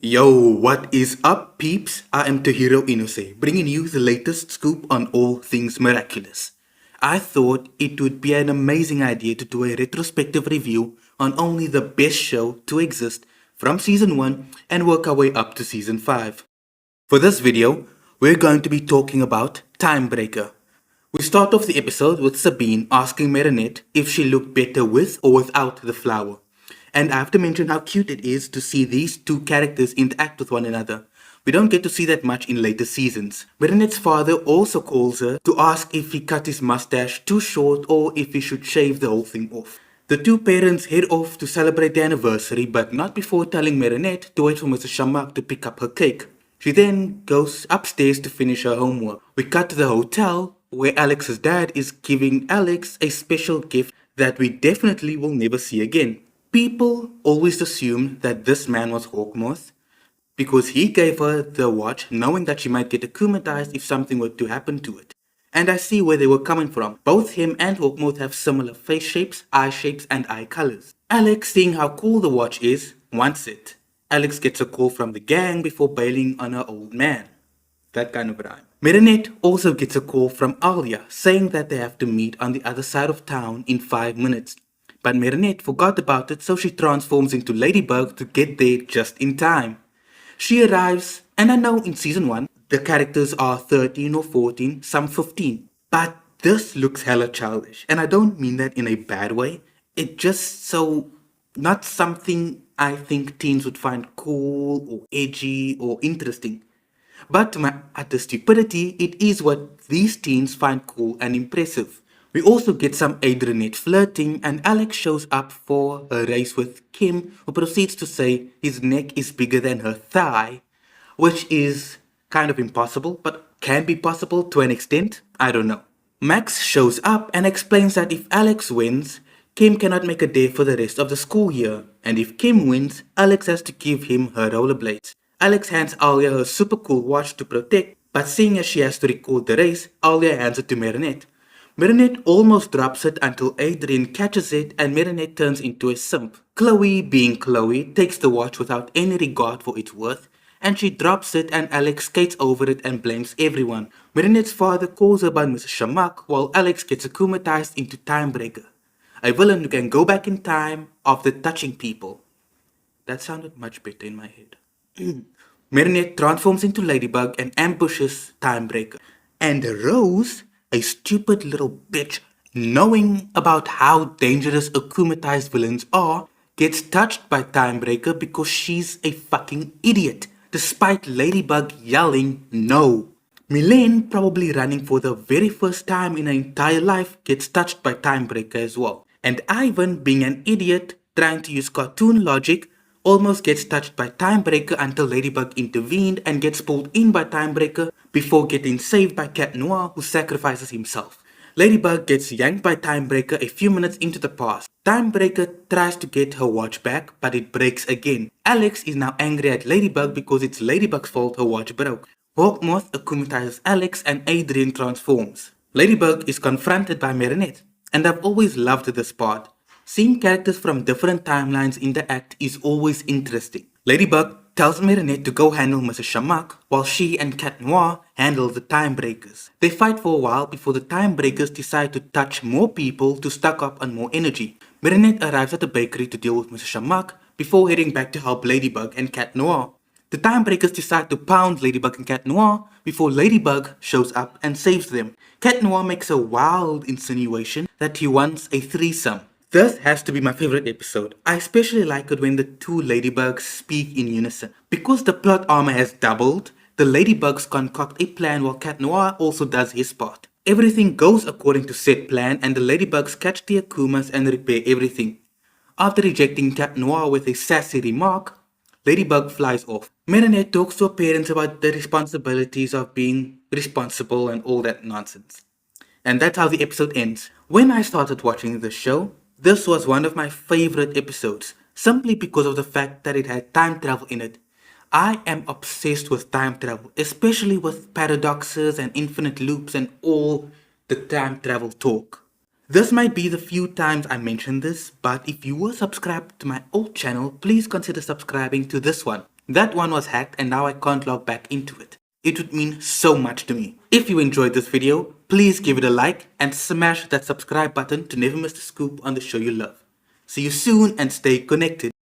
Yo, what is up, peeps? I am Tohiro Inose, bringing you the latest scoop on all things Miraculous. I thought it would be an amazing idea to do a retrospective review on only the best show to exist from season 1 and work our way up to season 5. For this video, we're going to be talking about Timebreaker. We start off the episode with Sabine asking Marinette if she looked better with or without the flower. And I have to mention how cute it is to see these two characters interact with one another. We don't get to see that much in later seasons. Marinette's father also calls her to ask if he cut his mustache too short or if he should shave the whole thing off. The two parents head off to celebrate their anniversary, but not before telling Marinette to wait for Mrs Chamak to pick up her cake. She then goes upstairs to finish her homework. We cut to the hotel, where Alex's dad is giving Alex a special gift that we definitely will never see again. People always assume that this man was Hawkmoth because he gave her the watch knowing that she might get akumatized if something were to happen to it. And I see where they were coming from. Both him and Hawkmoth have similar face shapes, and eye colors. Alex, seeing how cool the watch is, wants it. Alex gets a call from the gang before bailing on her old man. That kind of rhyme. Marinette also gets a call from Alia saying that they have to meet on the other side of town in 5 minutes. But Marinette forgot about it, so she transforms into Ladybug to get there just in time. She arrives, and I know in season 1 the characters are 13 or 14, some 15. But this looks hella childish, and I don't mean that in a bad way. It just so not something I think teens would find cool or edgy or interesting. But to my utter stupidity, it is what these teens find cool and impressive. We also get some Adrianette flirting, and Alex shows up for a race with Kim, who proceeds to say his neck is bigger than her thigh, which is kind of impossible, but can be possible to an extent. I don't know. Max shows up and explains that if Alex wins, Kim cannot make a day for the rest of the school year, and if Kim wins, Alex has to give him her rollerblades. Alex hands Alia her super cool watch to protect, but seeing as she has to record the race, Alia hands it to Marinette. Marinette almost drops it until Adrian catches it and Marinette turns into a simp. Chloe, being Chloe, takes the watch without any regard for its worth, and she drops it and Alex skates over it and blames everyone. Marinette's father calls her by Mrs Chamak while Alex gets akumatized into Timebreaker, a villain who can go back in time after touching people. That sounded much better in my head. Marinette transforms into Ladybug and ambushes Timebreaker. And Rose, a stupid little bitch, knowing about how dangerous akumatized villains are, gets touched by Timebreaker because she's a fucking idiot, despite Ladybug yelling no. Milene, probably running for the very first time in her entire life, gets touched by Timebreaker as well. And Ivan, being an idiot, trying to use cartoon logic, almost gets touched by Timebreaker until Ladybug intervened and gets pulled in by Timebreaker before getting saved by Cat Noir, who sacrifices himself. Ladybug gets yanked by Timebreaker a few minutes into the past. Timebreaker tries to get her watch back, but it breaks again. Alex is now angry at Ladybug because it's Ladybug's fault her watch broke. Hawkmoth akumatizes Alex and Adrian transforms. Ladybug is confronted by Marinette, and I've always loved this part. Seeing characters from different timelines interact is always interesting. Ladybug tells Marinette to go handle Mrs Chamak while she and Cat Noir handle the Timebreakers. They fight for a while before the Timebreakers decide to touch more people to stock up on more energy. Marinette arrives at the bakery to deal with Mrs Chamak before heading back to help Ladybug and Cat Noir. The Timebreakers decide to pound Ladybug and Cat Noir before Ladybug shows up and saves them. Cat Noir makes a wild insinuation that he wants a threesome. This has to be my favorite episode. I especially like it when the two ladybugs speak in unison. Because the plot armor has doubled, the ladybugs concoct a plan while Cat Noir also does his part. Everything goes according to set plan and the ladybugs catch the Akumas and repair everything. After rejecting Cat Noir with a sassy remark, Ladybug flies off. Marinette talks to her parents about the responsibilities of being responsible and all that nonsense. And that's how the episode ends. When I started watching the show, this was one of my favorite episodes, simply because of the fact that it had time travel in it. I am obsessed with time travel, especially with paradoxes and infinite loops and all the time travel talk. This might be the few times I mention this, but if you were subscribed to my old channel, please consider subscribing to this one. That one was hacked and now I can't log back into it. It would mean so much to me. If you enjoyed this video, please give it a like and smash that subscribe button to never miss the scoop on the show you love. See you soon and stay connected.